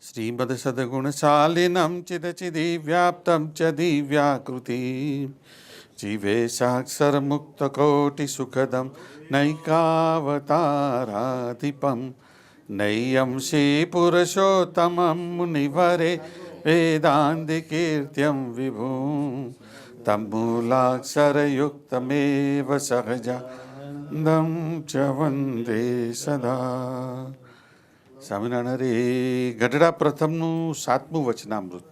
श्रीमद्सद्गुणशालिनं चिदचिदिव्याप्तं च दिव्याकृतिं जीवे साक्षरमुक्तकोटिसुखदं नैकावताराधिपं नय्यं श्रीपुरुषोत्तमं मुनिवरे वेदान्तिकीर्त्यं विभुं तं मूलाक्षरयुक्तमेव सहजानन्दं च वन्दे सदा. સ્વામિનારાયણ રે. ગઢડા પ્રથમનું 7મું વચનામૃત.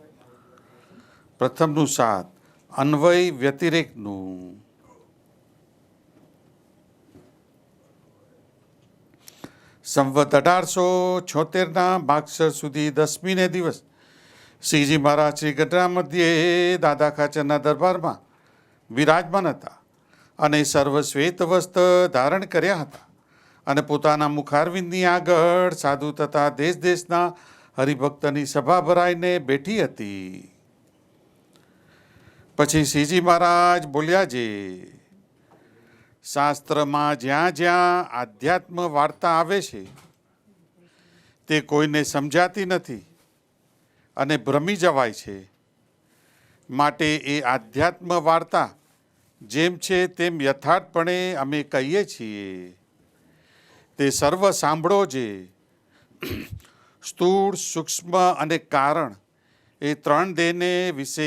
પ્રથમનું 7 અન્વય વ્યતિરેકનું. સંવત 1876ના માગશર સુધી 10મીને દિવસ શ્રીજી મહારાજ શ્રી ગઢડા મધ્યે દાદા ખાચરના દરબારમાં વિરાજમાન હતા અને સર્વ શ્વેત વસ્ત્ર ધારણ કર્યા હતા અને પોતાના મુખારવિંદની આગળ સાધુ તથા દેશ દેશના હરિભક્તની સભા ભરાઈને બેઠી હતી. પછી શ્રીજી મહારાજ બોલ્યા છે, શાસ્ત્રમાં જ્યાં જ્યાં આધ્યાત્મ વાર્તા આવે છે તે કોઈને સમજાતી નથી અને ભ્રમી જવાય છે. માટે એ આધ્યાત્મ વાર્તા જેમ છે તેમ યથાર્થપણે અમે કહીએ છીએ. તે સર્વ સાંભળો છે. સ્થૂળ, સૂક્ષ્મ અને કારણ એ 3 દેહને વિશે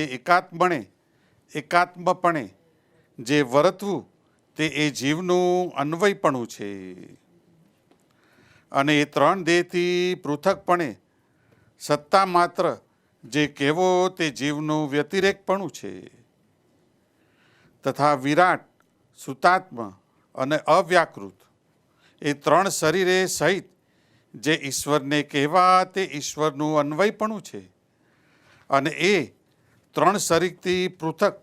એકાત્મપણે જે વર્તવું તે એ જીવનું અન્વયપણું છે અને એ 3 દેહથી પૃથકપણે સત્તા માત્ર જે કહેવો તે જીવનું વ્યતિરેકપણું છે. તથા વિરાટ, સુતાત્મ અને અવ્યાકૃત એ 3 શરીરે સહિત જે ઈશ્વરને કહેવા તે ઈશ્વરનું અન્વયપણું છે અને એ 3 શરીરથી પૃથક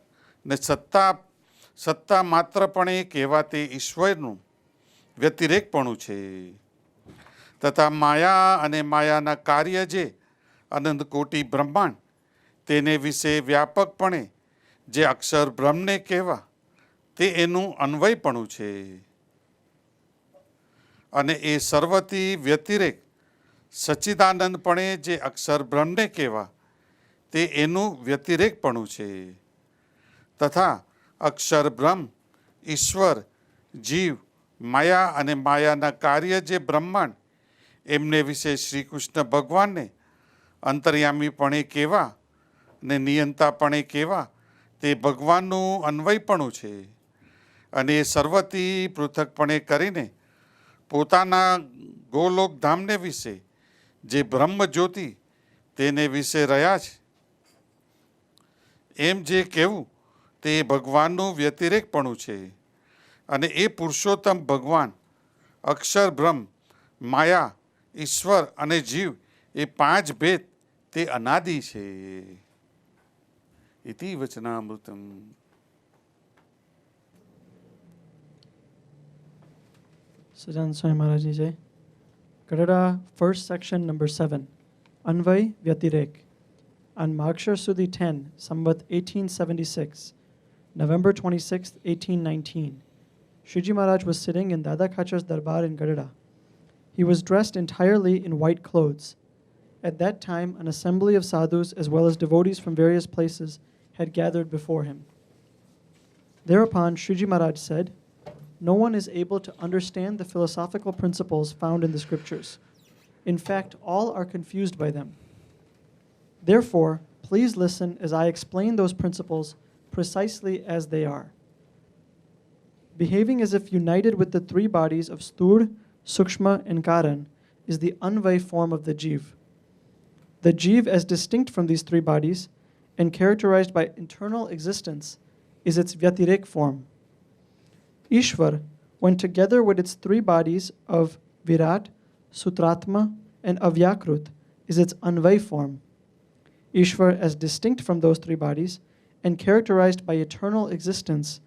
ને સત્તા માત્રપણે કહેવા તે ઈશ્વરનું વ્યતિરેકપણું છે. તથા માયા અને માયાના કાર્ય જે અનંત કોટી બ્રહ્માંડ તેને વિશે વ્યાપકપણે જે અક્ષર બ્રહ્મને કહેવા તે એનું અન્વયપણું છે અને એ સર્વથી વ્યતિરેક સચ્ચિદાનંદપણે જે અક્ષર બ્રહ્મને કહેવા તે એનું વ્યતિરેકપણું છે. તથા અક્ષર બ્રહ્મ, ઈશ્વર, જીવ, માયા અને માયાના કાર્ય જે બ્રહ્માંડ એમને વિશે શ્રી કૃષ્ણ ભગવાનને અંતર્યામીપણે કહેવા ને નિયંતાપણે કહેવા તે ભગવાનનું અન્વયપણું છે અને એ સર્વથી પૃથકપણે કરીને પોતાના ગોલોકધામને વિશે જે બ્રહ્મ જ્યોતિ તેને વિશે રહ્યા છે એમ જે કહેવું તે ભગવાનનું વ્યતિરેકપણું છે અને એ પુરુષોત્તમ ભગવાન, અક્ષર બ્રહ્મ, માયા, ઈશ્વર અને જીવ એ 5 ભેદ તે અનાદિ છે. ઇતિ વચનામૃતમ. Sajan Swami Maharaj Ji Jai. Gadada, first section, number 7, Anvay Vyatirek. On Magshar Sudi 10, Samvat 1876, November 26, 1819, Shriji Maharaj was sitting in Dada Khacher's darbar in Gadada. He was dressed entirely in white clothes. At that time, an assembly of sadhus as well as devotees from various places had gathered before him. Thereupon, Shriji Maharaj said, "No one is able to understand the philosophical principles found in the scriptures. In fact, all are confused by them. Therefore, please listen as I explain those principles precisely as they are. Behaving as if united with the 3 bodies of Sthur, Sukshma, and Karan is the Anvay form of the Jiv. The Jiv, as distinct from these 3 bodies and characterized by internal existence, is its Vyatirek form. Ishvar, when together with its 3 bodies of Virat, Sutratma, and Avyakrut, is its Anvay form. Ishvar, as distinct from those 3 bodies and characterized by eternal existence,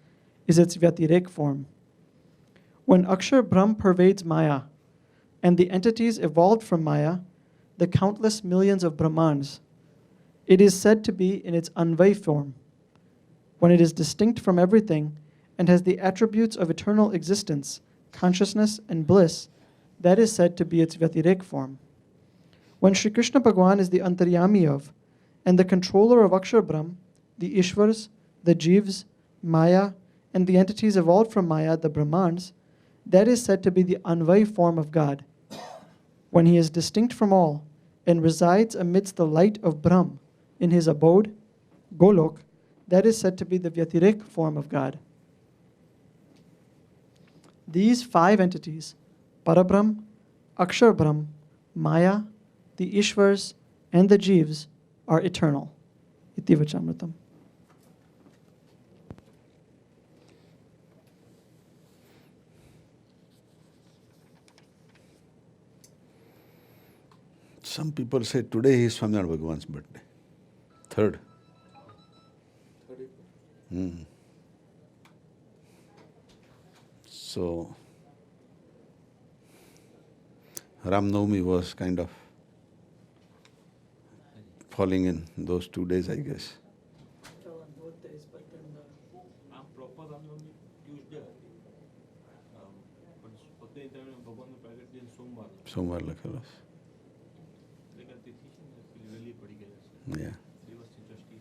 is its Vyatirek form. When Akshar Brahm pervades Maya, and the entities evolved from Maya, the countless millions of Brahmans, it is said to be in its Anvay form. When it is distinct from everything and has the attributes of eternal existence, consciousness, and bliss, that is said to be its Vyatirek form. When Sri Krishna Bhagwan is the Antaryami of and the controller of Akshar Brahm, the Ishvars, the Jivs, Maya, and the entities evolved from Maya, the Brahmans, that is said to be the Anvay form of God. When he is distinct from all and resides amidst the light of Brahm in his abode, Golok, that is said to be the Vyatirik form of God. These 5 entities, Parabrahm, Akshar Brahm, Maya, the Ishvars, and the Jivs, are eternal. Iti Vachamritam. Some people say today is Swaminarayan Bhagavan's birthday. 3rd. So, Ram Navami was kind of falling in those 2 days, I guess. proper Ramnavami Tuesday હતી. પણ પોતે તમે ભગવાનનું પ્રાગટ્ય દિન સોમવાર સોમવાર લખેલો છે. એટલે કે તિથિ છે ને પેલી વહેલી પડી ગયેલા છે Yeah. દિવસની દ્રષ્ટિએ.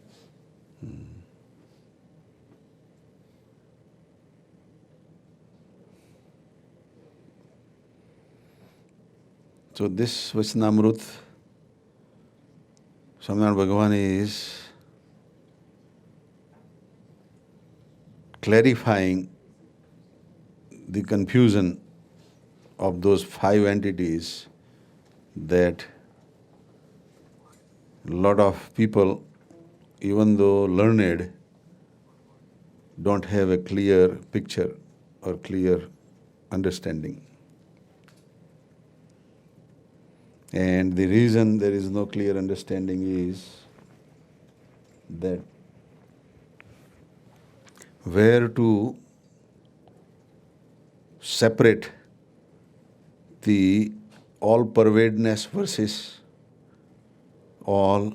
So this Vachanamrut, Swaminarayan Bhagavan is clarifying the confusion of those 5 entities that a lot of people, even though learned, don't have a clear picture or clear understanding. And the reason there is no clear understanding is that where to separate the all-pervadeness versus all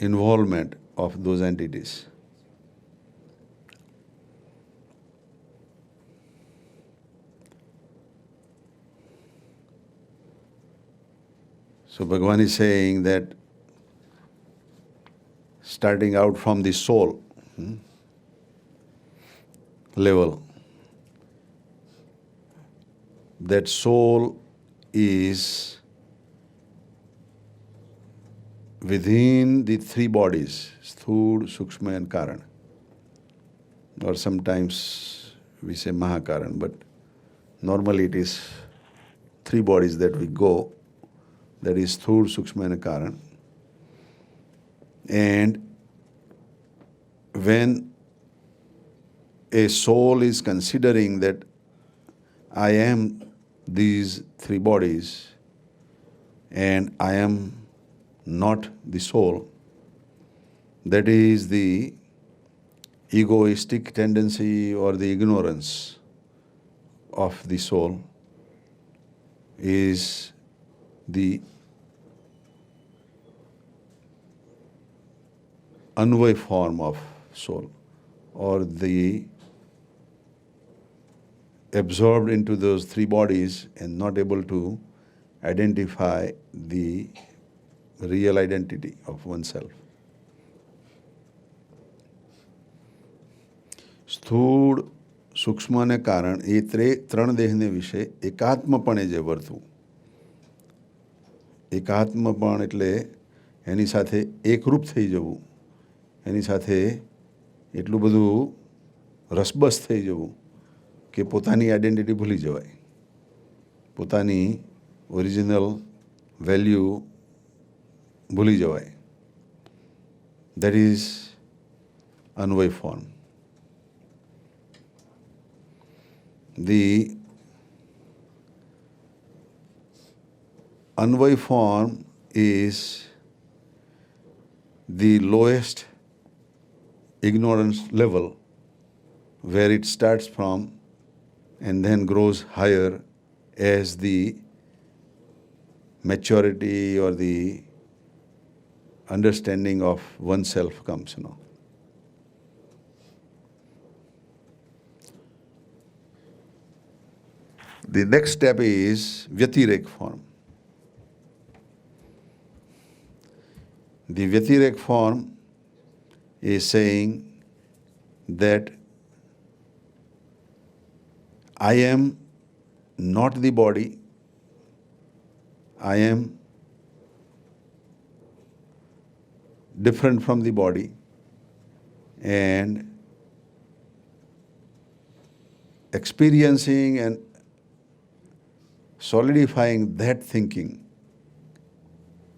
involvement of those entities. So Bhagavan is saying that starting out from the soul level, that soul is within the 3 bodies, Sthula, Sukshma and Karan. Or sometimes we say Mahakaran, but normally it is 3 bodies that we go. That is Sthula, Sukshma and Karan. And when a soul is considering that I am these 3 bodies and I am not the soul, that is the egoistic tendency or the ignorance of the soul, is the Anvay form of soul, or the absorbed into those 3 bodies and not able to identify the real identity of oneself. સ્થૂળ, સૂક્ષ્મ અને કારણ એ 3 દેહને વિશે એકાત્મપણે જે વર્તવું. એકાત્મપણ એટલે એની સાથે એકરૂપ થઈ જવું, એની સાથે એટલું બધું રસબસ થઈ જવું કે પોતાની આઈડેન્ટિટી ભૂલી જવાય, પોતાની ઓરિજિનલ વેલ્યુ ભૂલી જવાય. That is Anvay form. The Anvay form is the lowest ignorance level, where it starts from and then grows higher as the maturity or the understanding of oneself comes, The next step is Vyatirek form. The Vyatirek form is saying that I am not the body, I am different from the body, and experiencing and solidifying that thinking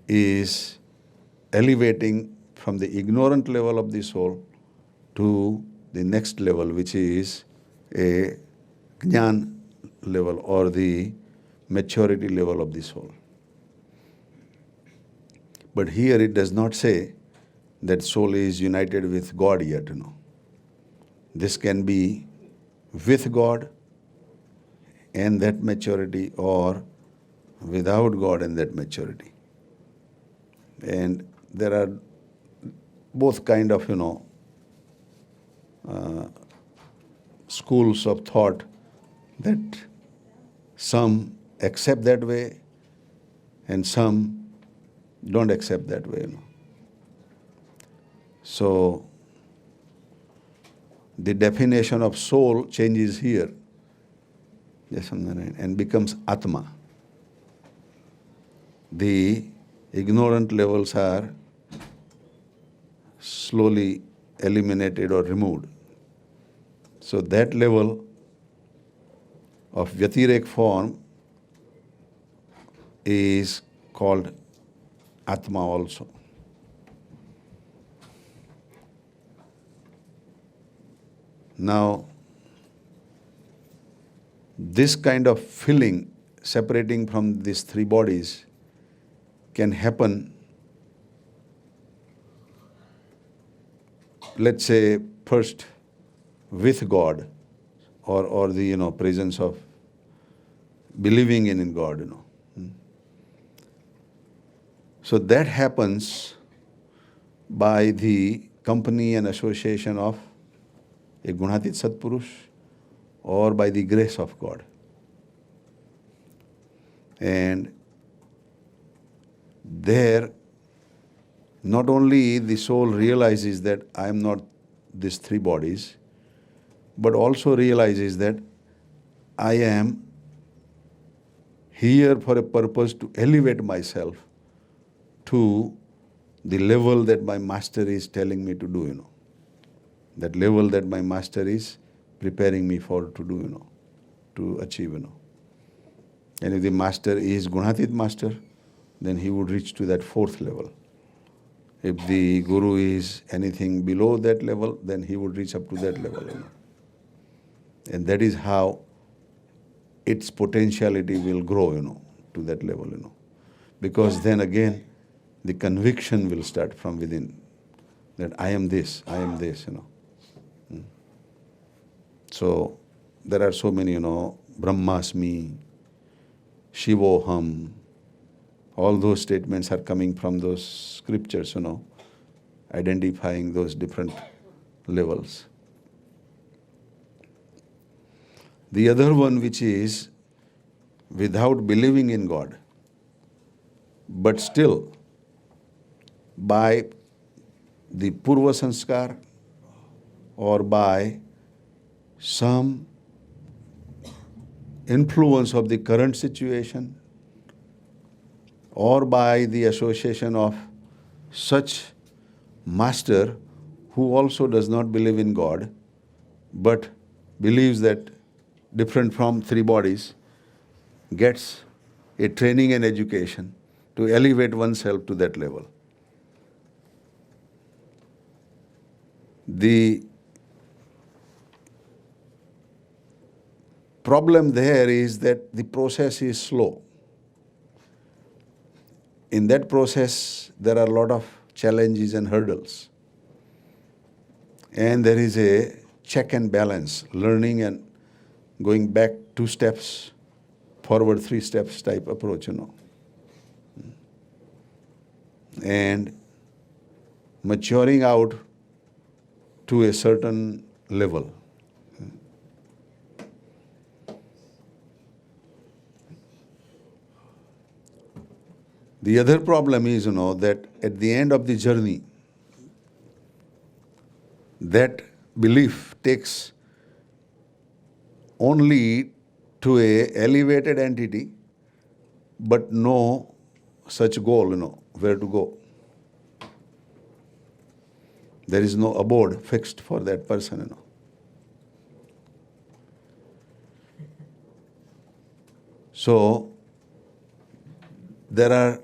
is elevating from the ignorant level of the soul to the next level, which is a Jnana level or the maturity level of the soul. But here it does not say that soul is united with God yet, This can be with God and that maturity, or without God and that maturity. And there are both kind of, schools of thought that some accept that way and some don't accept that way, So the definition of soul changes here, and becomes Atma. The ignorant levels are slowly eliminated or removed. So that level of Vyatirek form is called Atma also. Now, this kind of feeling separating from these three bodies can happen, let's say, first with God or the presence of believing in God. So that happens by the company and association of a Gunatit Satpurush or by the grace of God. And there, not only the soul realizes that I am not these three bodies, but also realizes that I am here for a purpose to elevate myself to the level that my master is telling me to do, That level that my master is preparing me for to do, to achieve, And if the master is Gunatit master, then he would reach to that fourth level. If the guru is anything below that level, then he would reach up to that level, And that is how its potentiality will grow, to that level, Because then again, the conviction will start from within that I am this, So there are so many, Brahmasmi, Shivoham, all those statements are coming from those scriptures, identifying those different levels. The other one, which is without believing in God, but still by the Purva Sanskar or by some influence of the current situation or by the association of such master who also does not believe in God but believes that different from three bodies, gets a training and education to elevate oneself to that level. The problem there is that the process is slow. In that process, there are a lot of challenges and hurdles. And there is a check and balance, learning and going back 2 steps, forward 3 steps type approach, And maturing out to a certain level. The other problem is, that at the end of the journey, that belief takes only to a elevated entity, but no such goal, where to go. There is no abode fixed for that person, So, there are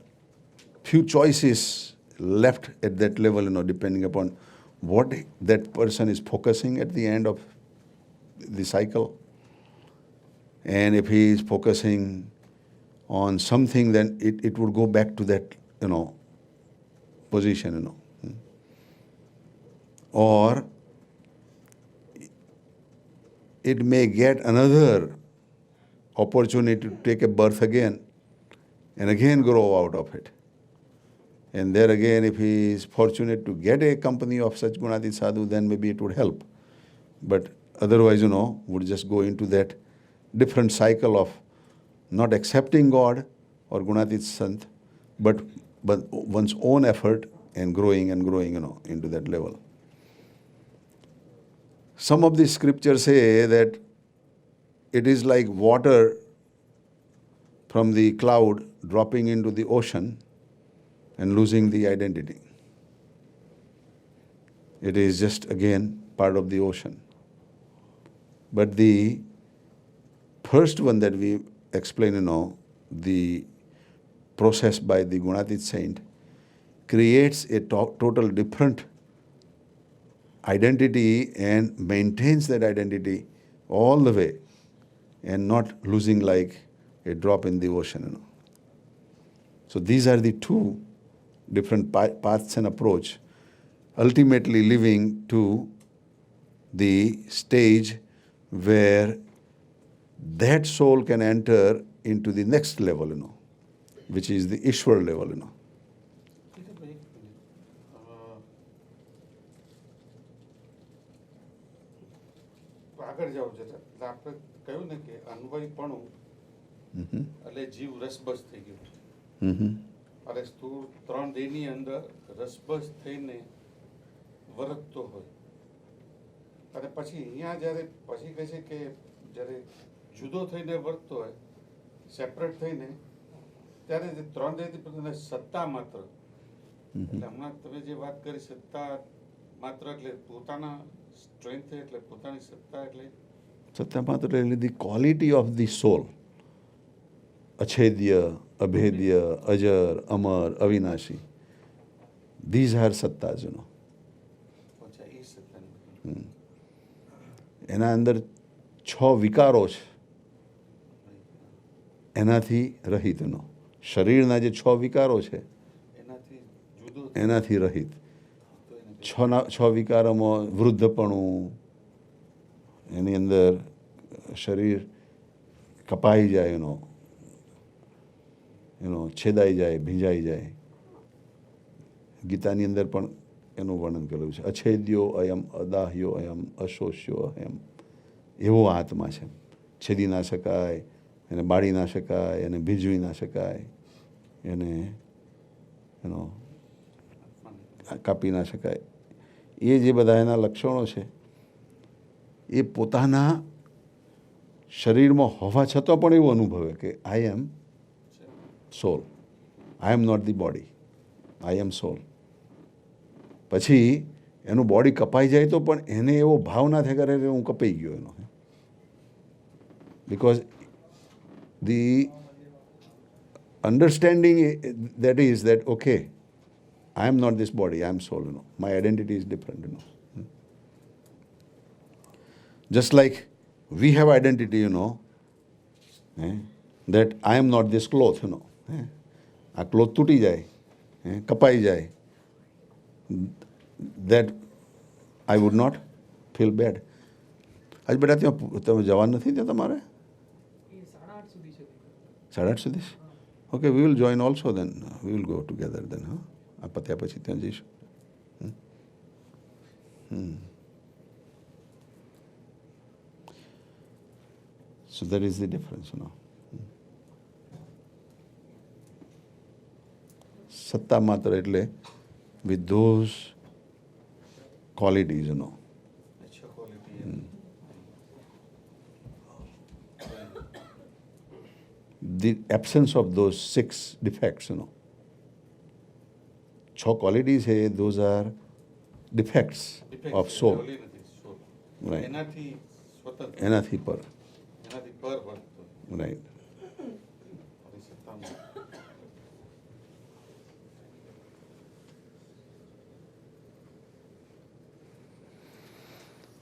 few choices left at that level, depending upon what that person is focusing at the end of the cycle. And if he is focusing on something, then it would go back to that, position, Or it may get another opportunity to take a birth again and again grow out of it. And there again, if he is fortunate to get a company of such Gunatit Sadhu, then maybe it would help. But otherwise, would just go into that different cycle of not accepting God or Gunatit Sant, but one's own effort and growing, into that level. Some of the scriptures say that it is like water from the cloud dropping into the ocean and losing the identity. It is just, again, part of the ocean. But the first one that we explain, the process by the Gunatit saint, creates a total different identity and maintains that identity all the way and not losing like a drop in the ocean. So these are the two different paths and approach, ultimately leading to the stage where that soul can enter into the next level, which is the Ishwar level, કીધુભાઈ, આગળ જાઓ જરા. એટલે આપણે કહ્યું ને કે અન્વયપણું એટલે જીવ રસબસ થઈ ગયો. અને સ્થૂળ 3 દેહની અંદર રસબસ થઈને વર્તતો હોય. અને પછી અહીંયા જ્યારે પછી કહે છે કે જ્યારે જુદો થઈને વર્તતો હોય, સેપરેટ થઈને, ત્યારે જે 3 દેહથી પોતાને સત્તા માત્ર, એટલે હમણાં તમે જે વાત કરી સત્તા માત્ર એટલે પોતાના સ્ટ્રેન્થ, એટલે પોતાની સત્તા, એટલે સત્તા માત્ર એટલે the quality of the soul. Achedya, Abhedya, Ajar, Amar, Avinashi. These are sattas, અચ્છા એ સત્તા. એના અંદર 6 વિકારો છે, એનાથી રહિતનો. શરીરના જે 6 વિકારો છે એનાથી જુદો એનાથી રહિત. તો એને 6 વિકારોમાં વૃદ્ધપણું, એની અંદર શરીર કપાઈ જાય, છેદાઈ જાય, ભીંજાઈ જાય. ગીતાની અંદર પણ એનું વર્ણન કરેલું છે. અછેદ્યો અયમ, અદાહ્યો અયમ, અશોષ્યો અયમ. એવો આત્મા છે. છેદી ના શકાય, એને બાળી ના શકાય, એને ભીંજવી ના શકાય, એને કાપી ના શકાય. એ જે બધા એના લક્ષણો છે એ પોતાના શરીરમાં હોવા છતાં પણ એવું અનુભવે કે આઈ એમ સોલ, આઈ એમ નોટ ધી બોડી, આઈ એમ સોલ. પછી એનું બોડી કપાઈ જાય તો પણ એને એવો ભાવ ના થાય કરે હું કપાઈ ગયો એનો. Because the understanding that is that, okay, I am not this body, I am soul, my identity is different, Just like we have identity, that I am not this cloth, આ ક્લોથ તૂટી જાય, કપાઈ જાય, that I would not feel bad. આજ બેટા ત્યાં તમે જવાનું નથી ત્યાં તમારે? 8:30 સુધી? Okay, we will join also then, we will go together then. હા, આ પત્યા પછી ત્યાં જઈશું. So that is the difference, સત્તા માત્ર એટલે with those qualities, you know. अच्छा quality The absence of those 6 defects, you know. 6 qualities है, those are defects of soul. Right. એનાથી સ્વતંત્ર એનાથી પર. એનાથી પર વર્તતો Right. સત્તામાં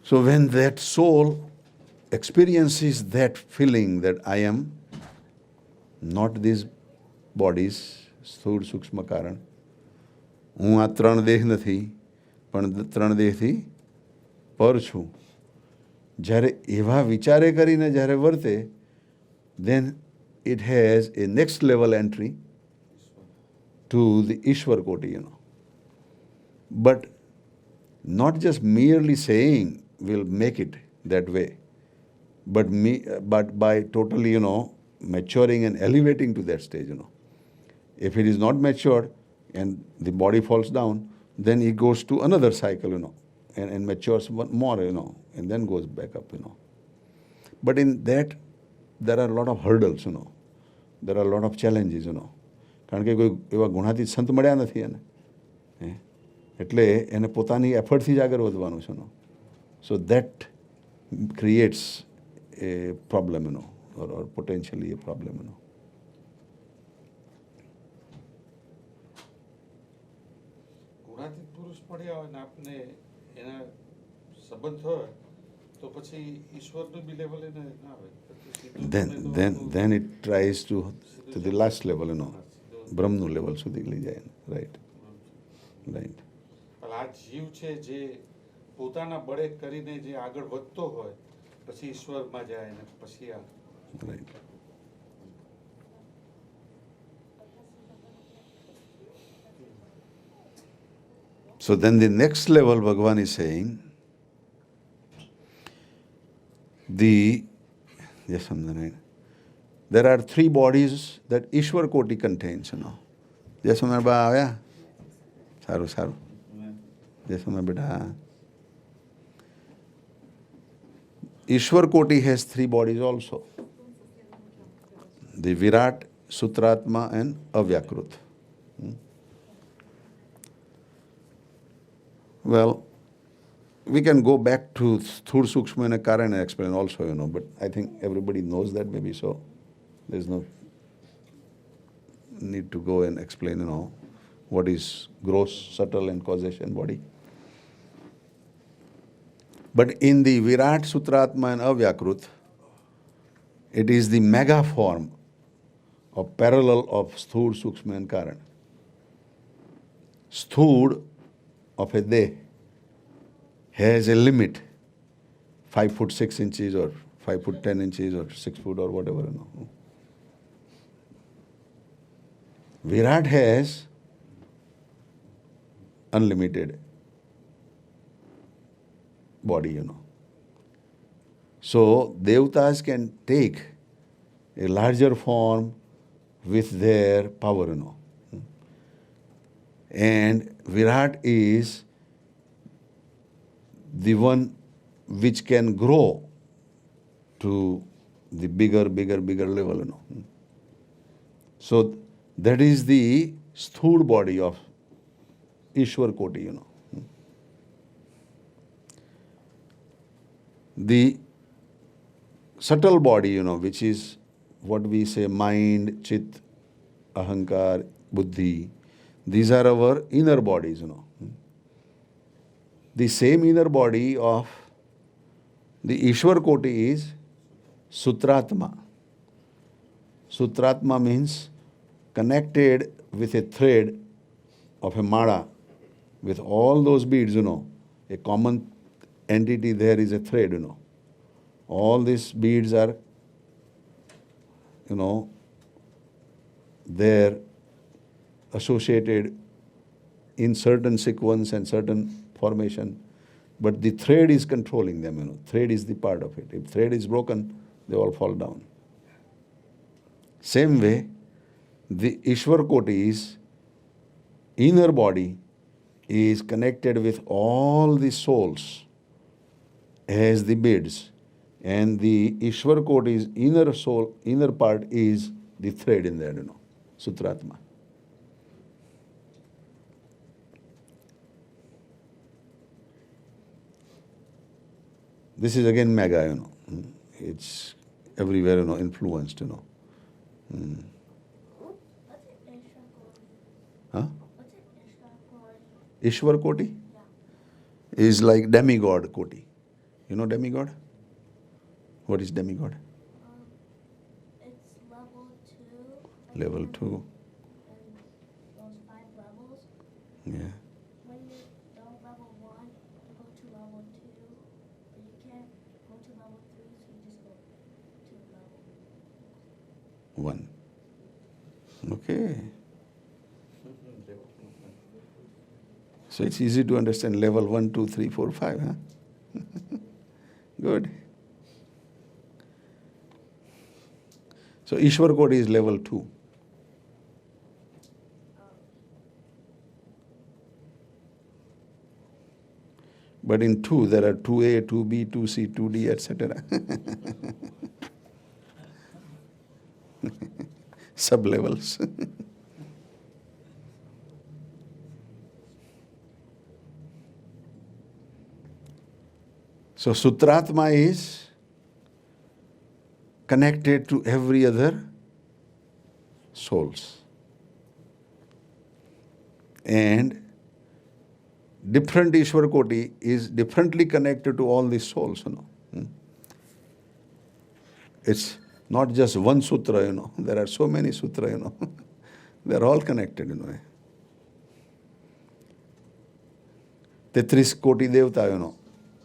So when that soul experiences that feeling that I am not these bodies, સ્થૂળ સૂક્ષ્મ કારણ, હું આ 3 દેહ નથી પણ 3 દેહથી પર છું, જ્યારે એવા વિચારે કરીને જ્યારે વર્તે, then it has a next level entry to the Ishwar Koti, you know. But not just merely saying will make it that way, but by totally, you know, maturing and elevating to that stage, you know. If it is not matured and the body falls down, then it goes to another cycle, you know, and matures one more, you know, and then goes back up, you know. But in that, there are a lot of hurdles, you know. There are a lot of challenges, you know. કારણ કે કોઈ એવા ગુણાતીત સંત મળ્યા નથી એને, એટલે એને પોતાની એફર્ટથી જ આગળ વધવાનું છે, નો. So that creates a problem, you know, or potentially a problem, you know. ગુણાતીત પુરુષ મળ્યા હોય ને આપને એના સંબંધ હોય તો પછી ઈશ્વરનું બી લેવલ એને ના હોય. સીધું તમને તો Then it tries to the last level, you know, બ્રહ્મનું લેવલ સુધી લઈ જાય, right. Right. પણ આ જીવ છે જે પોતાના બળે કરીને જે આગળ વધતો હોય પછી ઈશ્વરમાં જાય ને પછી આ Right. So then the next level, Bhagavan is saying, there are 3 bodies that Ishwar Koti contains, you know. Jasomar ba avya? Saru, saru. Jasomar beta. Ishwar Koti has 3 bodies also. The Virat, Sutratma and Avyakrut. Well, we can go back to Sthur Sukshma and Karan and explain also, you know, but I think everybody knows that maybe, so there's no need to go and explain, you know, what is gross, subtle and causation body. But in the Virat, Sutratma and Avyakrut, it is the mega form of parallel of Sthur, Sukshma and Karan. Sthur of a day has a limit, 5 foot 6 inches or 5 foot 10 inches or 6 foot or whatever, you know. Virat has unlimited body, you know. So Devatas can take a larger form with their power, you know. And Virat is the one which can grow to the bigger level, you know. So that is the sthur body of Ishwar Koti, you know. The subtle body, you know, which is what we say mind, chit, ahankar, buddhi, these are our inner bodies, you know. The same inner body of the Ishwar Koti is Sutratma. Sutratma means connected with a thread of a mala, with all those beads, you know. A common entity there is a thread, you know. All these beads are, you know, they're associated in certain sequence and certain formation, but the thread is controlling them, you know. Thread is the part of it. If thread is broken, they all fall down. Same way, the Ishwar Koti is inner body is connected with all the souls as the beads, and the Ishwar Koti's inner soul, inner part is the thread in there, Sutratma. This is again mega, It's everywhere, influenced, What's an Ishwar Koti? Huh? What's an Ishwar Ishwar Koti? Koti Yeah. is like demigod Koti. You know demigod? What is demigod? It's level 2. Level 2. And those 5 levels. Yeah. When you don't level 1, you go to level 2. But you can't go to level 3, so you just go to level 1. Okay. So it's easy to understand level 1, 2, 3, 4, 5, huh? Good. So Ishwar Koti is level 2. But in 2 there are 2A, 2B, 2C, 2D, etc. Sub-levels. So Sutratma is connected to every other souls. And different Ishwar Koti is differently connected to all these souls, It's not just one sutra, There are so many sutra, They're all connected, Tetris Koti Devta,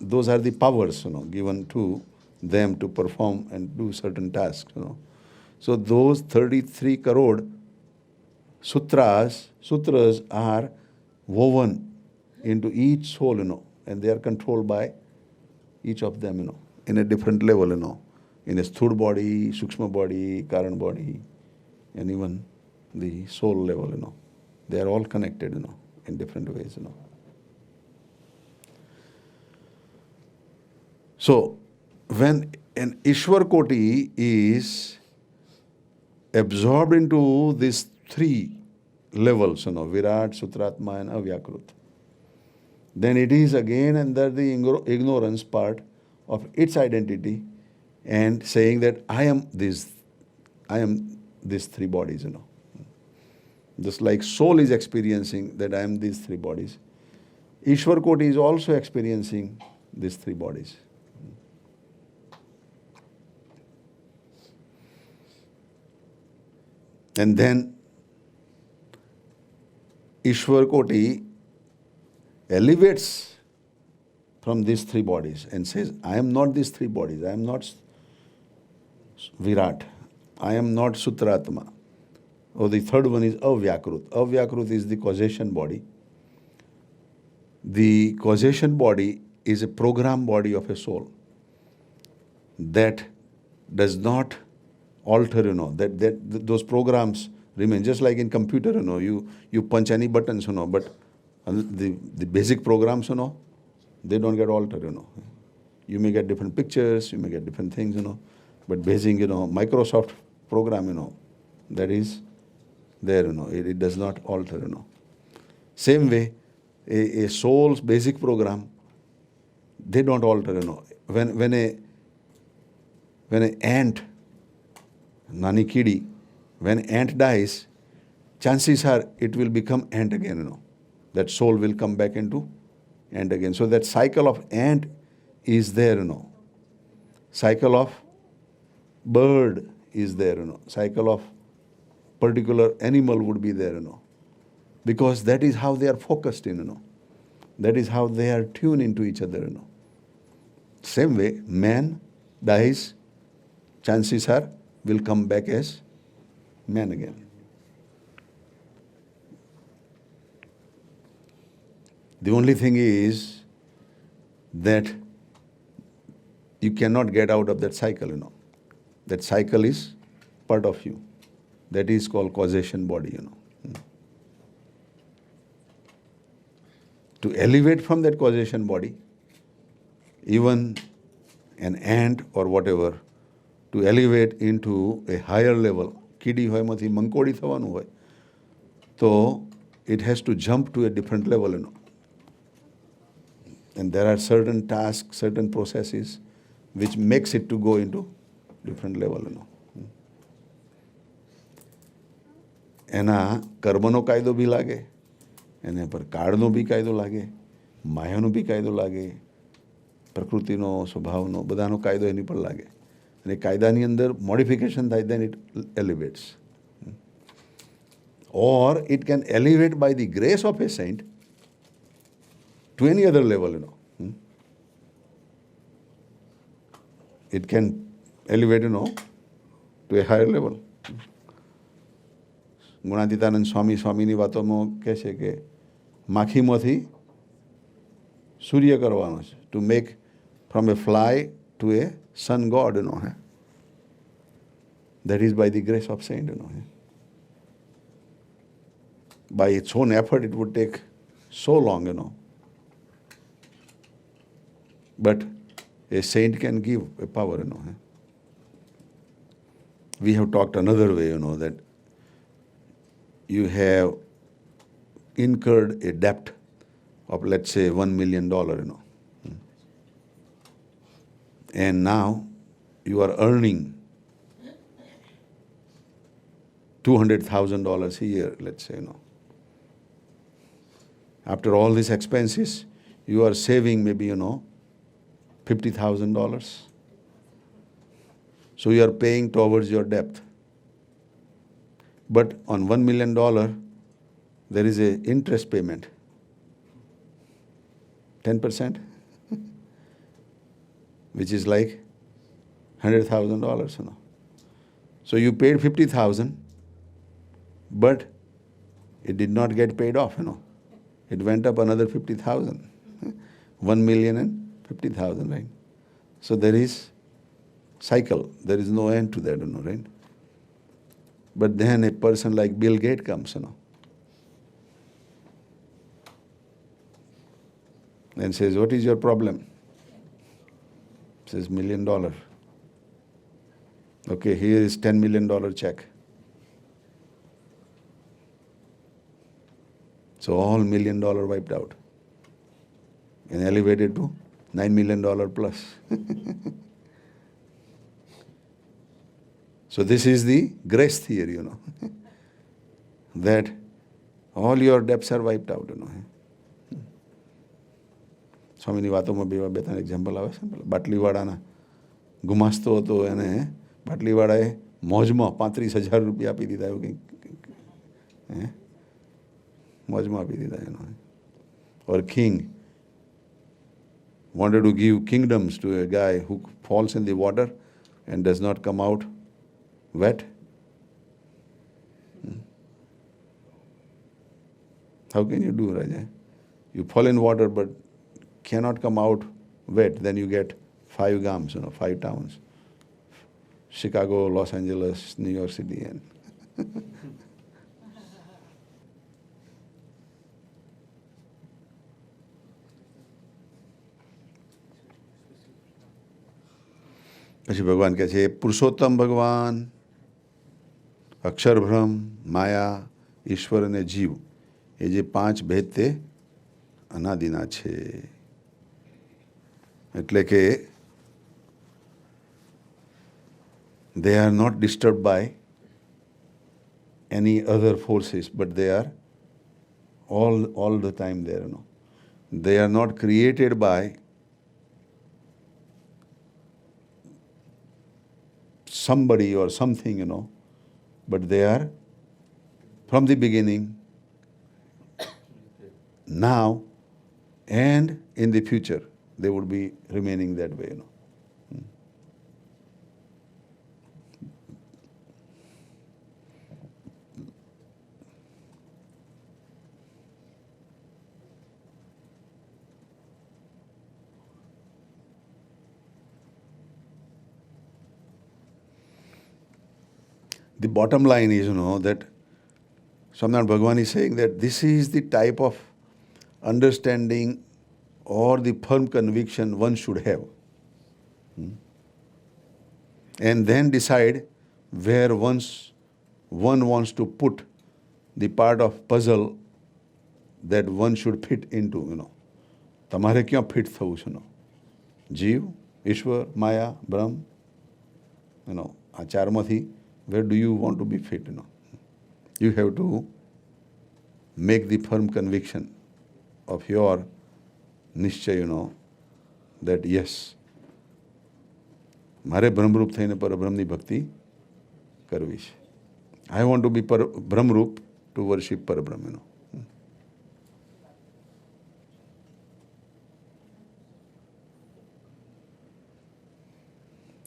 Those are the powers, given to them to perform and do certain tasks, So those 33 crore sutras are woven into each soul, and they are controlled by each of them, in a different level, in a sthud body, sukshma body, karan body, and even the soul level, They are all connected, in different ways, So, when an Ishwar Koti is absorbed into these 3 levels, Virat, Sutratma and Avyakrut, then it is again under the ignorance part of its identity and saying that I am these 3 bodies, Just like soul is experiencing that I am these 3 bodies, Ishwar Koti is also experiencing these 3 bodies. And then Ishwar Koti elevates from these 3 bodies and says, I am not these 3 bodies, I am not Virat, I am not Sutratma. Or the third one is Avyakrut. Avyakrut is the causation body. The causation body is a program body of a soul that does not alter, that those programs remain. Just like in computer, you punch any buttons, but the basic programs, they don't get altered, You may get different pictures, you may get different things, but basic, Microsoft program, that is there, it does not alter, Same way, a soul's basic program, they don't alter, When an ant, Nani Kidi, when ant dies, chances are it will become ant again, That soul will come back into ant again. So that cycle of ant is there, Cycle of bird is there, Cycle of particular animal would be there, Because that is how they are focused in, That is how they are tuned into each other, Same way, man dies, chances are will come back as man again. The only thing is that you cannot get out of that cycle, That cycle is part of you. That is called causation body, to elevate from that causation body, even an ant or whatever, to elevate into a higher level. કીડી હોય એમાંથી મંકોડી થવાનું હોય તો it has to jump to a different level, And there are certain tasks, certain processes which makes it to go into different level, એના કર્મનો કાયદો બી લાગે, એને પર કાળનો બી કાયદો લાગે, માયાનો બી કાયદો લાગે, પ્રકૃતિનો સ્વભાવનો બધાનો કાયદો એની પર લાગે. અને કાયદાની અંદર મોડિફિકેશન થાય, then it elevates. Or it can elevate by the grace of a saint to any other level, It can elevate, to a higher level. Gunatitanand સ્વામીની વાતોમાં કહે છે કે માખીમાંથી સૂર્ય કરવાનો છે, to make from a fly to a sun god, That is by the grace of saint, By its own effort it would take so long, But a saint can give a power, We have talked another way, that you have incurred a debt of, let's say, $1 million, And now you are earning $200,000 a year, let's say, After all these expenses, you are saving maybe, $50,000. So you are paying towards your debt. But on $1 million, there is a interest payment, 10%, which is like $100,000. So you paid $50,000, but it did not get paid off. It went up another 50,000, 1 million and 50,000, right? So there is cycle. There is no end to that, right? But then a person like Bill Gates comes, and says, "What is your problem?" Says, $1 million. Okay, here is $10 million check. So all $1 million wiped out and elevated to $9 million plus. So this is the grace theory, that all your debts are wiped out, સ્વામીની વાતોમાં બે ત્રણ example આવે છે. બાટલીવાળાના ગુમાસ્તો હતો, એને બાટલીવાળાએ મોજમાં 35,000 રૂપિયા આપી દીધા, એવું કંઈક મોજમાં આપી દીધા એનો. Or king wanted to give kingdoms to a guy who falls in the water and does not come out wet. How can you do, Raja? You fall in water but cannot come out wet, then you get 5 gams, 5 towns. Chicago, Los Angeles, New York City. And પછી ભગવાન કહે છે, પુરુષોત્તમ ભગવાન, અક્ષરબ્રહ્મ, માયા, ઈશ્વર અને જીવ, એ જે 5 ભેદ તે અનાદિના છે. એટલે કે they are not disturbed by any other forces, but they are all the time there. They are not created by somebody or something, but they are from the beginning, now, and in the future. They would be remaining that way, The bottom line is, that Swaminarayan Bhagavan is saying that this is the type of understanding or the firm conviction one should have. And then decide where one wants to put the part of puzzle that one should fit into, તમારે ક્યાં fit થવું છે, જીવ, ઈશ્વર, માયા, બ્રહ્મ, આ ચારમાંથી where do you want to be fit, You have to make the firm conviction of your નિશ્ચય, that yes, મારે બ્રહ્મરૂપ થઈને પરબ્રહ્મની ભક્તિ કરવી છે. I want to be બ્રહ્મરૂપ to worship પરબ્રહ્મ,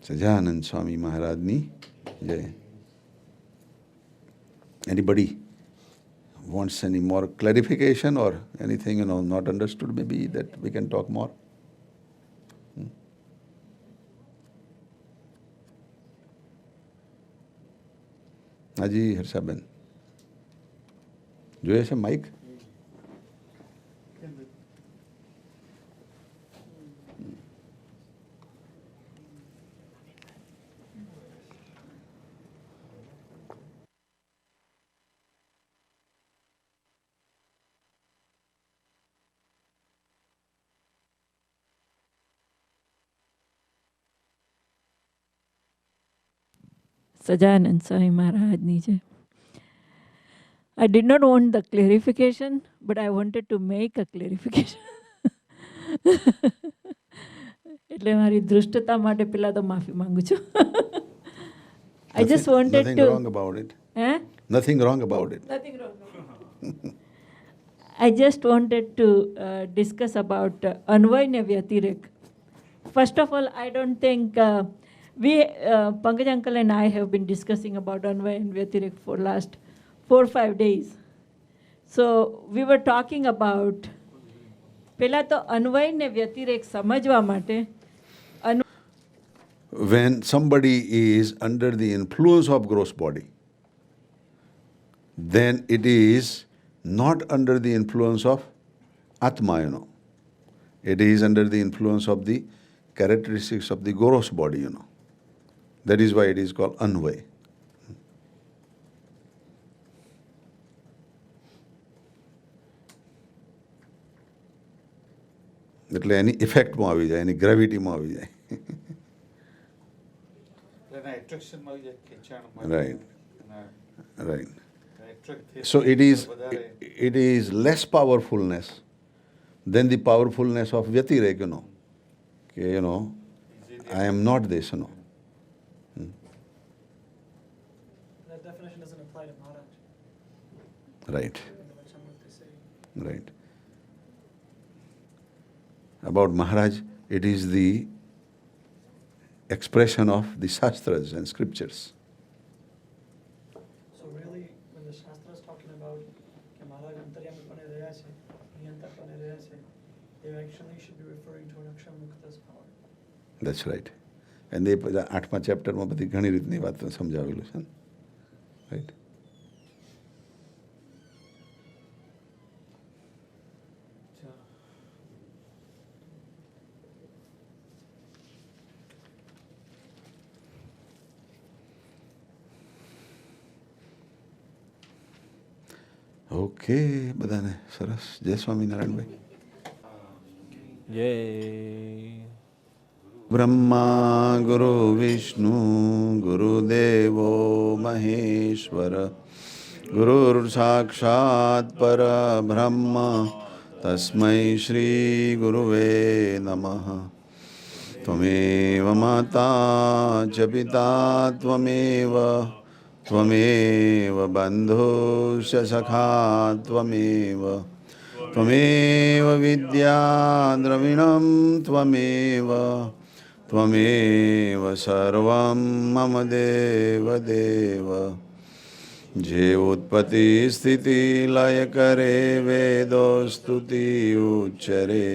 Sajanand સ્વામી મહારાજની જય. Anybody wants any more clarification or anything, not understood, maybe that we can talk more? હાજી હર્ષાબેન, જોઈએ છે Mike? Sajanand Swami Maharaj Nije. I did not want the clarification, but I wanted to make a clarification. એટલે મારી દૃષ્ટતા માટે પહેલા તો માફી માંગુ છું. I just wanted nothing to... wrong about it. Eh? Nothing wrong about it. Nothing wrong. I just wanted to discuss about Anvaya Vyatirek. First of all, I don't think Pankaj uncle and I have been discussing about Anvaya and Vyatirek for last 4 or 5 days. So we were talking about પહેલા તો અન્વય ને વ્યતિરેક સમજવા માટે When somebody is under the influence of gross body, then it is not under the influence of Atma, It is under the influence of the characteristics of the gross body, That is why it is called Anvay. એટલે એની ઇફેક્ટમાં આવી જાય, એની ગ્રેવિટીમાં આવી જાય. Right. Right. So it is less powerfulness than the powerfulness of Vyatirek, I am not this, That definition doesn't apply to Maharaj. Right. Right. About Maharaj, it is the expression of the Shastras and Scriptures. So really, when the Shastra is talking about કે મહારાજ અંતર્યામીપણે રહ્યા છે, નિયંતાપણે રહ્યા છે, they actually should be referring to an અક્ષરમુક્ત's power. That's right. And they 8મા ચેપ્ટરમાં બધી ઘણી રીતની વાત સમજાવેલું છે. Right. ઓકે, બધાને સરસ. જય સ્વામિનારાયણભાઈ. જય બ્રહ્મા ગુરુ વિષ્ણુ ગુરુદેવો મહેશ્વર ગુરુર સાક્ષાત પરબ્રહ્મ તસ્મૈ શ્રી ગુરુવે નમઃ. ત્વમેવ માતા ચ પિતા ત્વમેવ त्वमेव बन्धुश्च सखा त्वमेव त्वमेव विद्या द्रविणं त्वमेव त्वमेव सर्वं मम देव देव. जे उत्पत्ति स्थिति लय करे वेदो स्तुति उच्चरे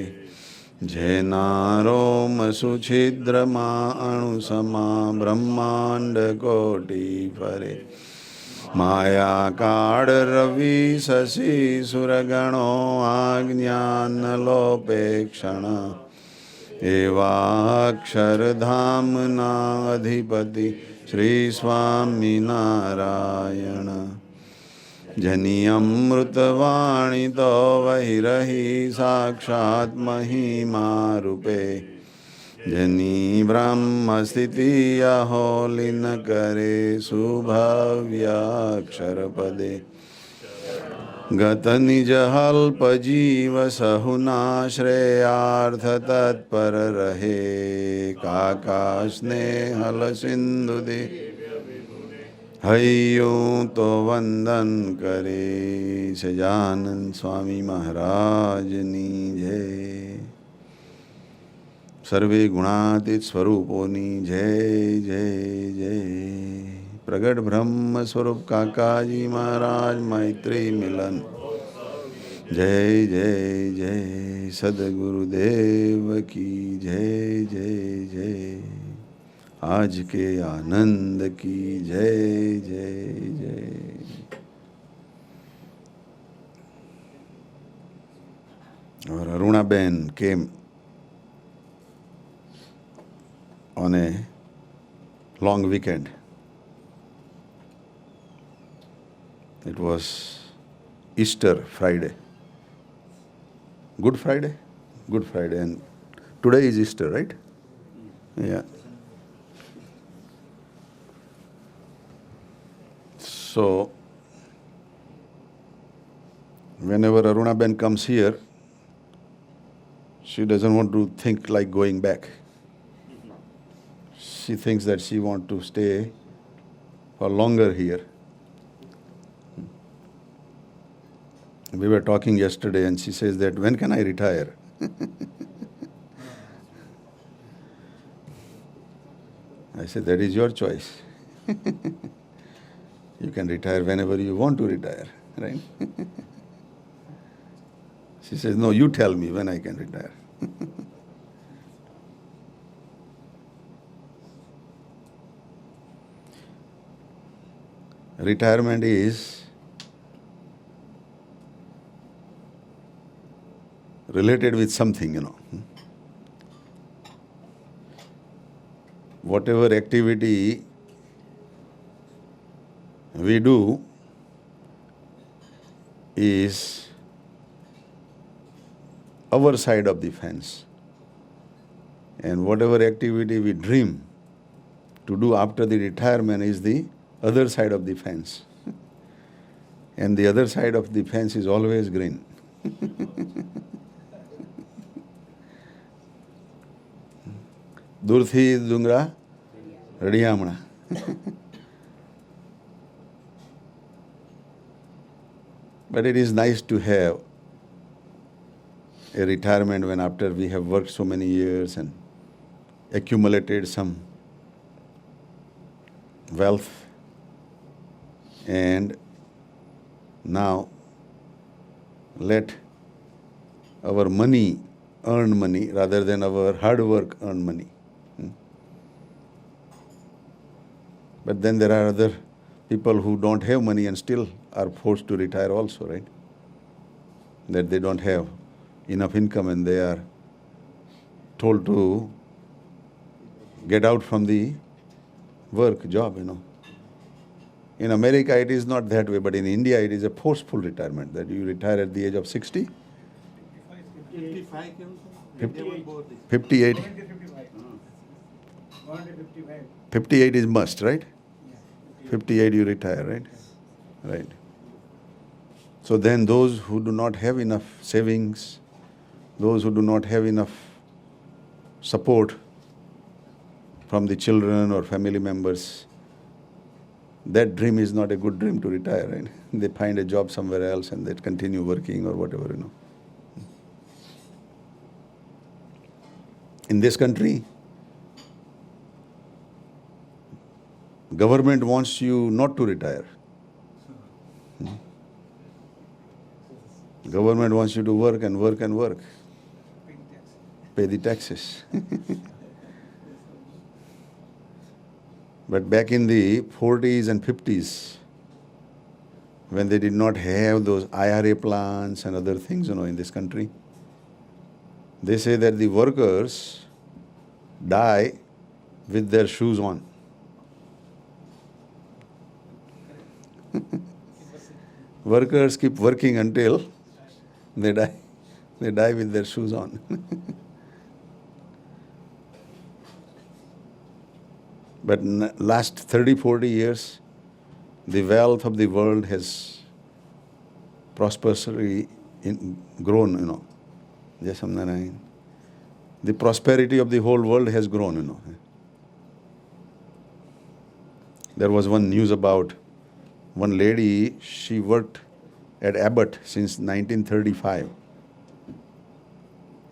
जैनारोम सुछिद्रमा अणुसमा ब्रह्मांड कोटि फरे मायाकाड रवि शशि सुरगणो आज्ञानलोपेक्षण एवाक्षरधाम्ना अधिपति श्री स्वामी नारायण जनियमृतवाणी तो वैरही साक्षात् महिमा रूपे जनी ब्रह्म स्थिति अहोलिन करे सुभव्याक्षर पदे गत निज हल्प जीव सहुना श्रेयार्थ तत्पर रहे काका स्नेहल सिंधु दे हय्यों तो वंदन करे सजानन स्वामी महाराज नी जय सर्वे गुणातीत स्वरूपोनी जय जय जय प्रगट ब्रह्म स्वरूप काकाजी महाराज मैत्री मिलन जय जय जय सदगुरुदेव की जय जय जय आज के आनंद की जय जय जय और Arunaben came on a long weekend. It was Easter Friday. Good Friday? Good Friday. And today is Easter, right? Yeah. So, whenever Arunaben comes here, she doesn't want to think like going back. She thinks that she wants to stay for longer here. We were talking yesterday and she says that, when can I retire? I said, that is your choice. You can retire whenever you want to retire, right? She says, no, you tell me when I can retire. Retirement is related with something, Whatever activity we do is our side of the fence. And whatever activity we dream to do after the retirement is the other side of the fence. And the other side of the fence is always green. Durthi Dungra Radiyamana. But it is nice to have a retirement when after we have worked so many years and accumulated some wealth, and now let our money earn money rather than our hard work earn money. But then there are other people who don't have money and still are forced to retire also, right? That they don't have enough income and they are told to get out from the work job, In America it is not that way, but in India it is a forceful retirement, that you retire at the age of 60? 58? 58 is must, right? 58 you retire, right? Right. So then those who do not have enough savings, those who do not have enough support from the children or family members, that dream is not a good dream to retire, right? They find a job somewhere else and they continue working or whatever, In this country, government wants you not to retire. Government wants you to work and work and work. Pay the taxes. But back in the 40s and 50s, when they did not have those IRA plans and other things, in this country. They say that the workers die with their shoes on. Workers keep working until they die. They die with their shoes on. But last 30, 40 years, the wealth of the world has prosperously grown, Jai Samnarayan. The prosperity of the whole world has grown, There was one news about one lady, she worked at Abbott since 1935.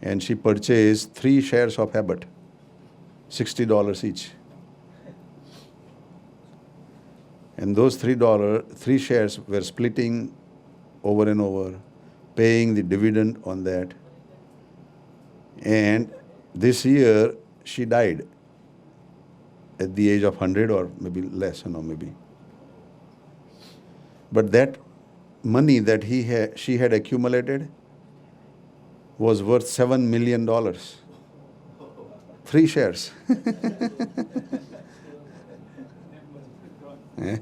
And she purchased 3 shares of Abbott, $60 each. And those $3 shares were splitting over and over, paying the dividend on that. And this year, she died at the age of 100 or maybe less, maybe. But that money that she had accumulated was worth $7 million. 3 shares. Yeah.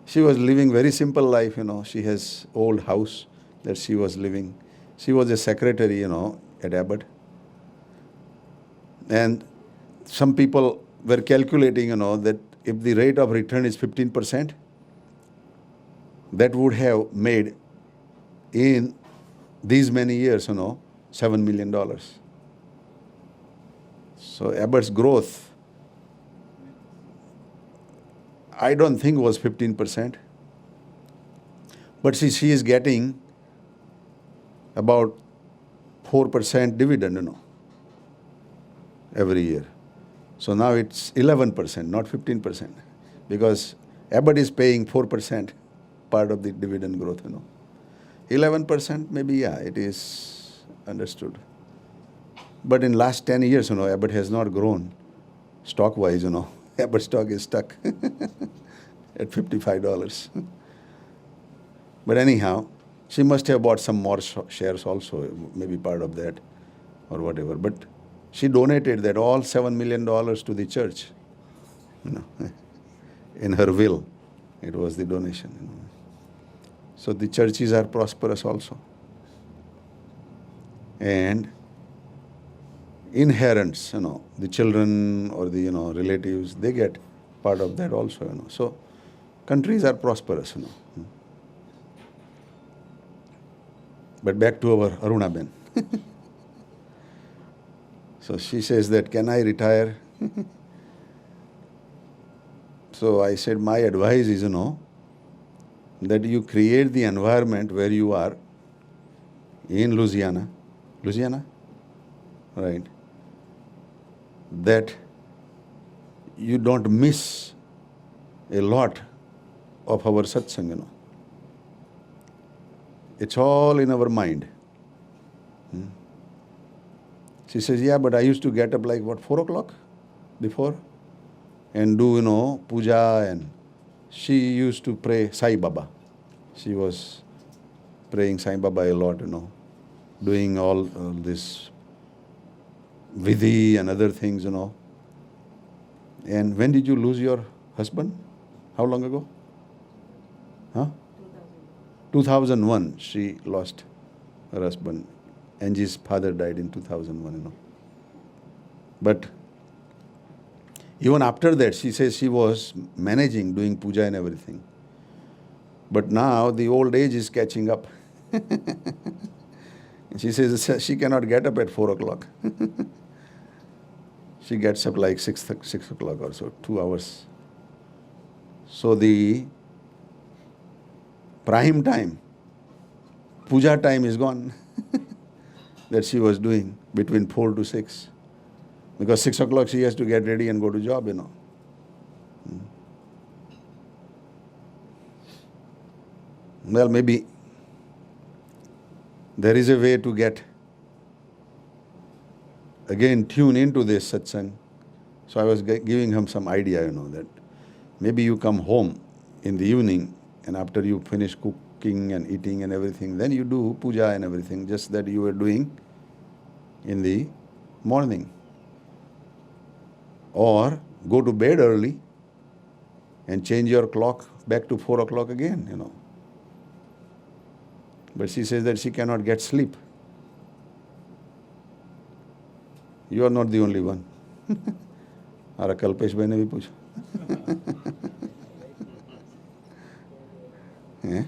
She was living very simple life, She has old house that she was living. She was a secretary, at Abbott. And some people were calculating, that if the rate of return is 15%, that would have made in these many years, $7 million. So Abbott's growth, I don't think was 15%. But she is getting about 4% dividend, every year. So now it's 11%, not 15%, because Abbott is paying 4% part of the dividend growth, 11%, maybe, yeah, it is understood. But in last 10 years, Abbott has not grown stock-wise, Abbott stock is stuck at $55. But anyhow, she must have bought some more shares also, maybe part of that or whatever. But she donated that all $7 million to the church, in her will. It was the donation. So the churches are prosperous also. And inheritance, the children or the, relatives, they get part of that also, So countries are prosperous, But back to our Arunaben. So she says that, can I retire? So I said, my advice is, that you create the environment where you are in Louisiana, right? That you don't miss a lot of our satsang, It's all in our mind. She says, yeah, but I used to get up like, 4 o'clock before and do, puja, and she used to pray Sai Baba. She was praying Sai Baba a lot, doing all this vidhi and other things, And when did you lose your husband? How long ago? 2001, she lost her husband. Angie's father died in 2001, But even after that, she says she was managing, doing puja and everything. But now the old age is catching up. She says she cannot get up at 4 o'clock. She gets up like 6 o'clock or so, 2 hours. So the prime time, puja time is gone that she was doing between 4 to 6. Because 6 o'clock she has to get ready and go to job, Well, maybe there is a way to get, again, tune into this satsang. So I was giving him some idea, that maybe you come home in the evening And after you finish cooking and eating and everything, then you do puja and everything, just that you were doing in the morning. Or go to bed early and change your clock back to 4 o'clock again. But she says that she cannot get sleep. You are not the only one. Ara Kalpesh bhai ne bhi pucha. Eh?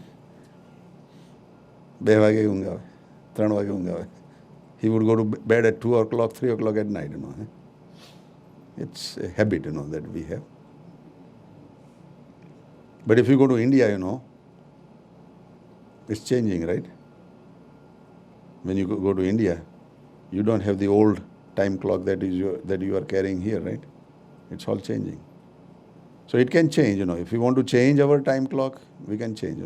2 વાગે ઊંઘ આવે, 3 વાગે ઊંઘ આવે. He would go to bed at 2 o'clock, 3 o'clock at night. It's a habit, that we have. But if you go to India, it's changing, right? When you go to India, you don't have the old time clock that you are carrying here, right? It's all changing. So it can change, If we want to change our time clock, we can change,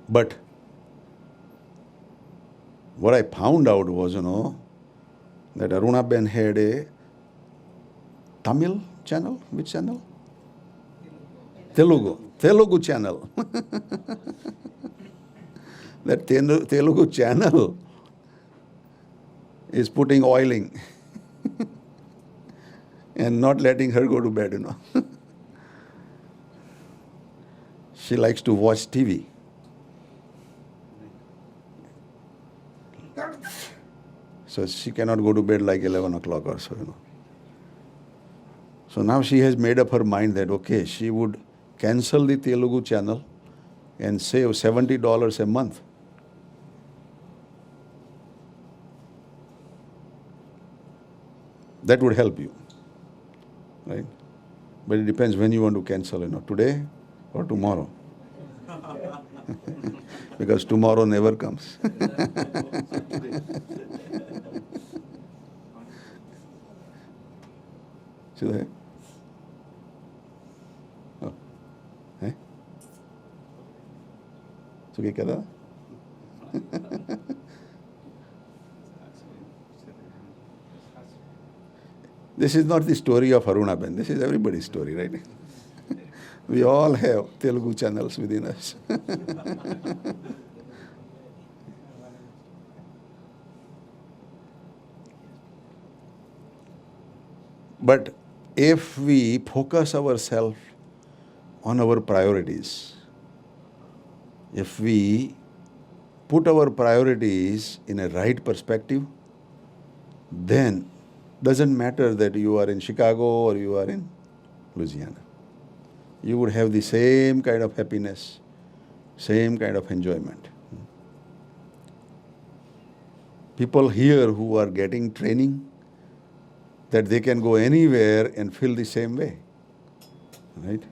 But what I found out was, that Aruna Ben had a Tamil channel. Which channel? Telugu channel. That Telugu channel is putting oiling and not letting her go to bed, She likes to watch TV. So she cannot go to bed like 11 o'clock or so, So now she has made up her mind that, okay, she would cancel the Telugu channel and save $70 a month. That would help you, right? But it depends when you want to cancel, today or tomorrow. Because tomorrow never comes. See that? Oh. Eh? So क्या कहता? This is not the story of Aruna Ben. This is everybody's story, right? We all have Telugu channels within us. But if we focus ourselves on our priorities, if we put our priorities in a right perspective, then doesn't matter that you are in Chicago or you are in Louisiana. You would have the same kind of happiness, same kind of enjoyment. People here who are getting training, that they can go anywhere and feel the same way, right?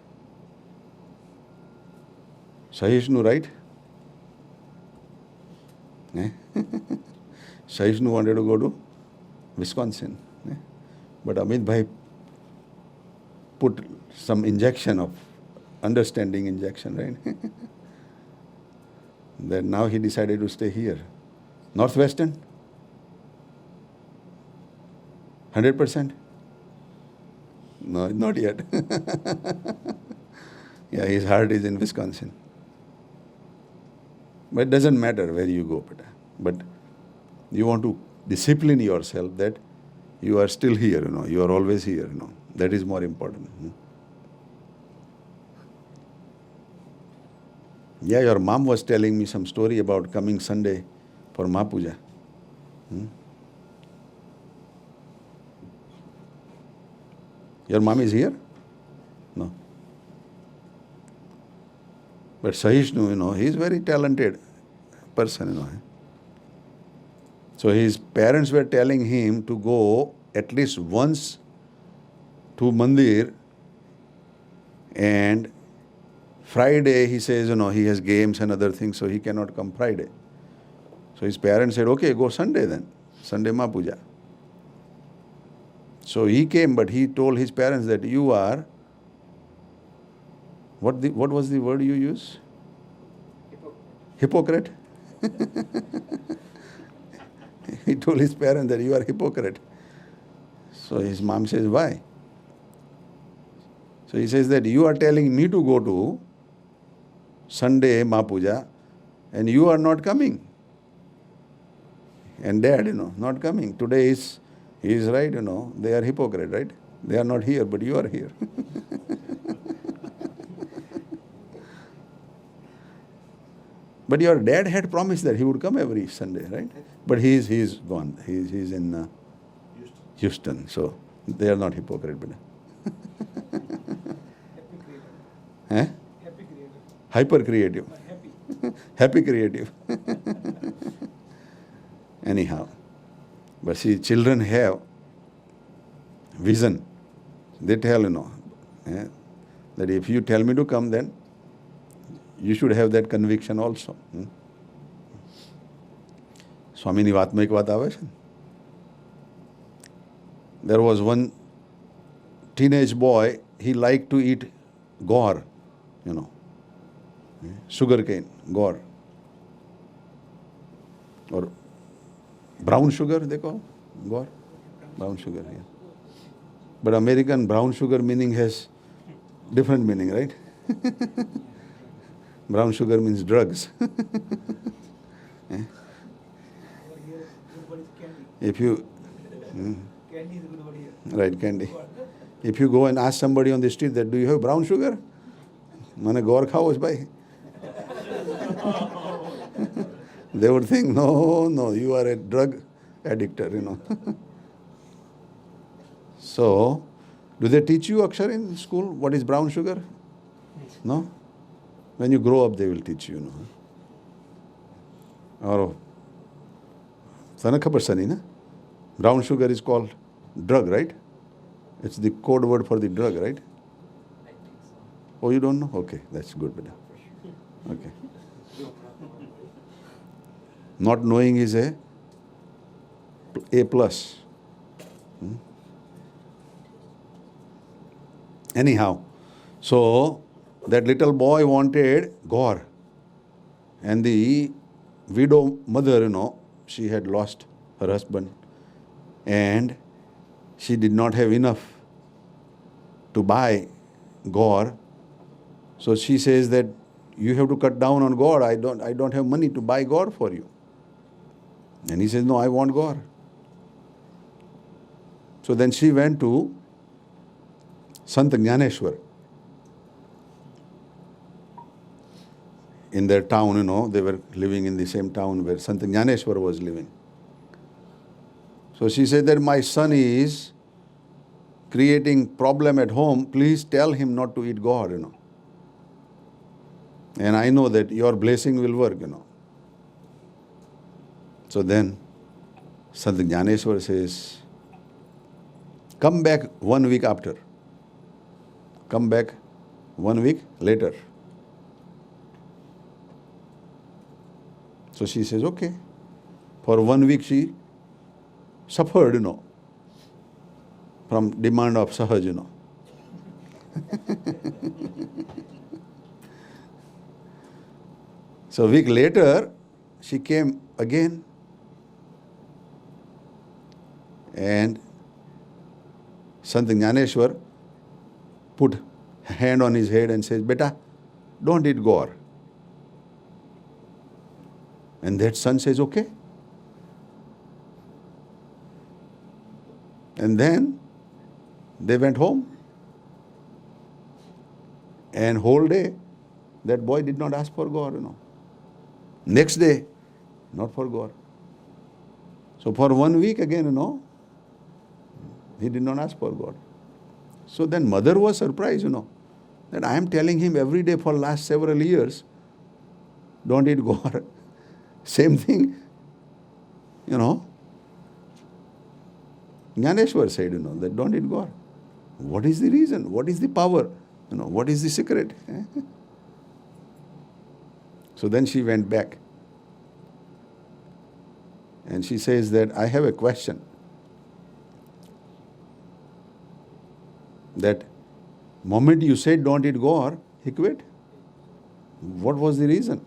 Sahishnu, right? Sahishnu wanted to go to Wisconsin, but Amit Bhai put some injection of understanding injection, right? Then now he decided to stay here. Northwestern? 100%? No, not yet. Yeah, his heart is in Wisconsin. But it doesn't matter where you go, but you want to discipline yourself that you are still here, you are always here, That is more important. Yeah, your mom was telling me some story about coming Sunday for Mahapuja. Your mom is here? No. But Sahishnu, he is very talented person, So his parents were telling him to go at least once to Mandir, and Friday he says, he has games and other things, so he cannot come Friday. So his parents said, okay, go Sunday then, Sunday Mahapuja. So he came, but he told his parents that you are, what was the word you used? Hypocrite. He told his parents that you are hypocrite. So his mom says, why? So So he says that you are telling me to go to Sunday Mahapuja and you are not coming. And dad, not coming. Today he is right, they are hypocrite, right? They are not here, but you are here. But your dad had promised that he would come every Sunday, right? But he's gone. He's in Houston. So they are not hypocrite. But eh? Hyper creative. Happy creative. Anyhow. But see, children have vision. They tell, that if you tell me to come, then you should have that conviction also. સ્વામીની વાતમાં એક વાત આવે છે. There was one teenage boy, he liked to eat gore, sugar cane, gore. Or brown sugar, they call gore. Brown sugar, yeah. But American brown sugar meaning has different meaning, right? Brown sugar means drugs. If you Candy is a good word here. right, candy. If you go and ask somebody on the street that, do you have brown sugar? Mane gore khao is bhai. They would think, no, you are a drug addictor, So, do they teach you Akshar in school? What is brown sugar? No? When you grow up, they will teach you, Or, sana khabar sani na? Brown sugar is called drug, right? It's the code word for the drug, right? Oh, you don't know? Okay, that's good, beta. Okay. Not knowing is a plus. Anyhow, so that little boy wanted gore. And the widow mother, she had lost her husband. And she did not have enough to buy gore. So she says that you have to cut down on gore. I don't have money to buy gore for you. And he says, no, I want gore. So then she went to Sant Jnaneshwar. In their town, they were living in the same town where Sant Jnaneshwar was living. So she said that my son is creating problem at home. Please tell him not to eat gore, And I know that your blessing will work, So then Sant Jnaneshwar says, come back 1 week after. Come back 1 week later. So she says, okay. For 1 week she suffered, from demand of Sahaj, So a week later, she came again and Sant Jnaneshwar put hand on his head and says, beta, don't eat gore. And that son says, okay. And then they went home. And whole day, that boy did not ask for gore, Next day, not for gore. So for 1 week again, he did not ask for gore. So then mother was surprised, that I am telling him every day for last several years, don't eat gore. Same thing, Jnaneshwar said, that don't eat gore. What is the reason? What is the power? What is the secret? So then she went back. And she says that I have a question. That moment you said don't eat gore, he quit. What was the reason?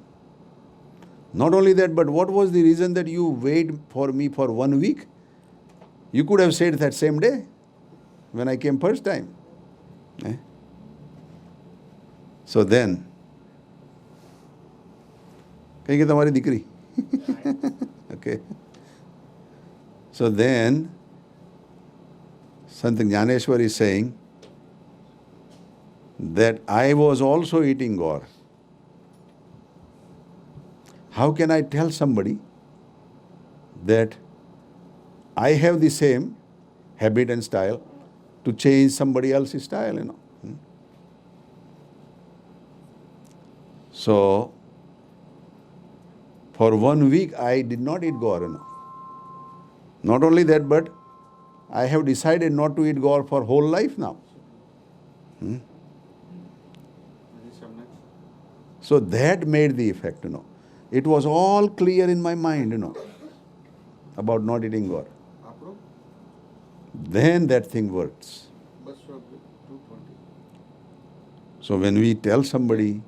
Not only that, but what was the reason that you waited for me for 1 week? You could have said that same day when I came first time. So then, कहीं कि तुम्हारी दिकरी. Okay. So then, Sant Jnaneshwar is saying that I was also eating gore. How can I tell somebody that I have the same habit and style to change somebody else's style, So, for 1 week I did not eat gore, Not only that, but I have decided not to eat gore for whole life now. So that made the effect, It was all clear in my mind, about not eating gore. Then that thing works. So when we tell somebody,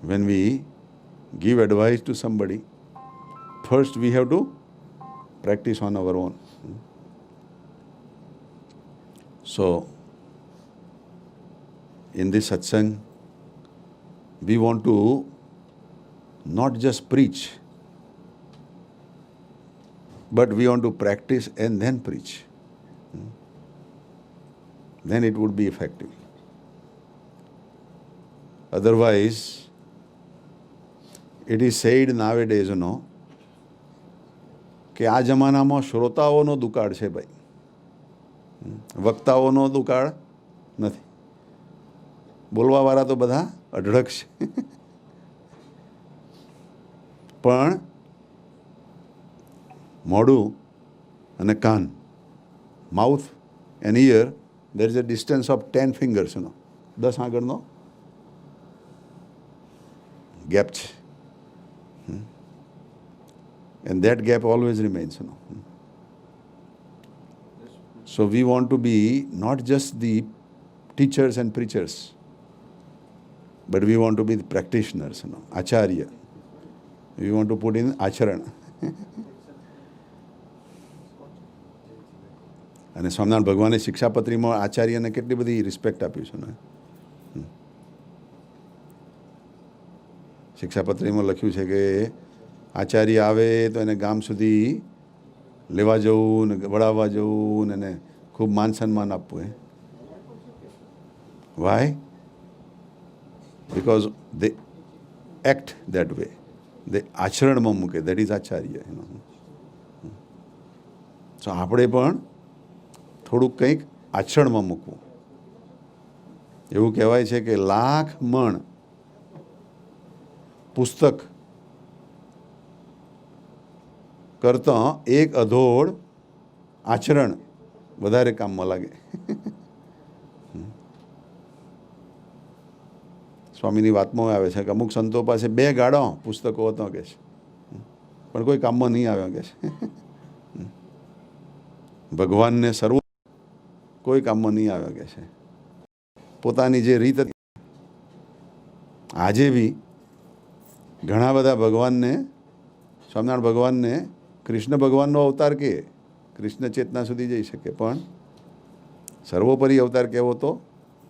when we give advice to somebody, first we have to practice on our own. So, in this satsang, we want to not just preach, but we want to practice and then preach. Then it would be effective. Otherwise, it is said nowadays, કે આ જમાનામાં શ્રોતાઓનો દુકાળ છે ભાઈ, વક્તાઓનો દુકાળ નથી. બોલવાવાળા તો બધા અઢળક છે, પણ મોઢું અને કાન, mouth and ear, there is a distance of 10 fingers, 10 આંગળનો ગેપ છે. And that gap always remains, So we want to be not just the teachers and preachers, but we want to be the practitioners, acharya. We want to put in acharana. અને સ્વામિનારાયણ ભગવાને શિક્ષાપત્રીમાં આચાર્યને કેટલી બધી respect આપ્યું છે ને. શિક્ષાપત્રીમાં લખ્યું છે કે આચાર્ય આવે તો એને ગામ સુધી લેવા જવું ને વળાવવા જવું ને એને ખૂબ માન સન્માન આપવું. Why? Because they act that way, they આચરણમાં મૂકે, દેટ ઇઝ આચાર્ય. સો આપણે પણ થોડુંક કંઈક આચરણમાં મૂકવું. એવું કહેવાય છે કે 1,00,000 મણ પુસ્તક કરતાં એક અધોડ આચરણ વધારે કામમાં લાગે. સ્વામીની વાતમાં આવે છે કે અમુક સંતો પાસે 2 ગાડા પુસ્તકો હતો કે છે, પણ કોઈ કામમાં નહીં આવ્યા કે છે. ભગવાનને સર્વ કોઈ કામમાં નહીં આવ્યા કે છે. પોતાની જે રીત હતી, આજે બી ઘણા બધા ભગવાનને, સ્વામિનારાયણ ભગવાનને કૃષ્ણ ભગવાનનો અવતાર કે કૃષ્ણ ચેતના સુધી જઈ શકે, પણ સર્વોપરી અવતાર કહેવો તો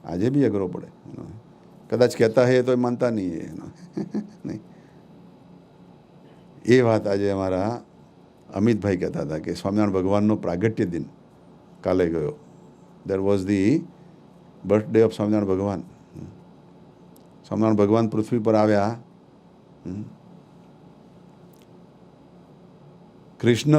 આજે બી અઘરો પડે. કદાચ કહેતા હે તો માનતા નહીં. નહીં, એ વાત આજે અમારા અમિતભાઈ કહેતા હતા કે સ્વામિનારાયણ ભગવાનનો પ્રાગટ્ય દિન કાલે ગયો. There was the birthday of Swaminarayan ભગવાન. સ્વામિનારાયણ ભગવાન પૃથ્વી પર આવ્યા. કૃષ્ણ